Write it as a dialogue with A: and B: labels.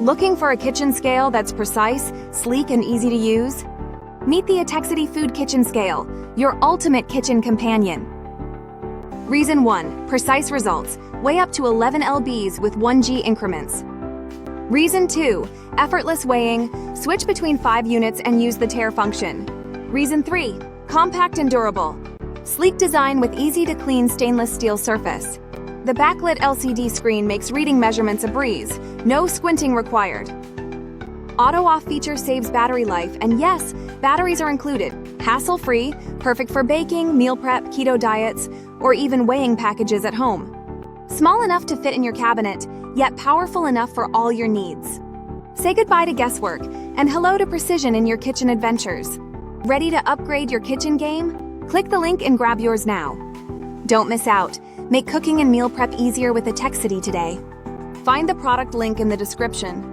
A: Looking for a kitchen scale that's precise, sleek, and easy to use? Meet the Atexity Food Kitchen Scale, your ultimate kitchen companion. Reason 1. Precise results. Weigh up to 11 lbs with 1g increments. Reason 2. Effortless weighing. Switch between 5 units and use the Tare function. Reason 3. Compact and durable. Sleek design with easy-to-clean stainless steel surface. The backlit LCD screen makes reading measurements a breeze. No squinting required. Auto-off feature saves battery life, and yes, batteries are included. Hassle-free, perfect for baking, meal prep, keto diets, or even weighing packages at home. Small enough to fit in your cabinet, yet powerful enough for all your needs. Say goodbye to guesswork, and hello to precision in your kitchen adventures. Ready to upgrade your kitchen game? Click the link and grab yours now. Don't miss out. Make cooking and meal prep easier with Atexity today. Find the product link in the description.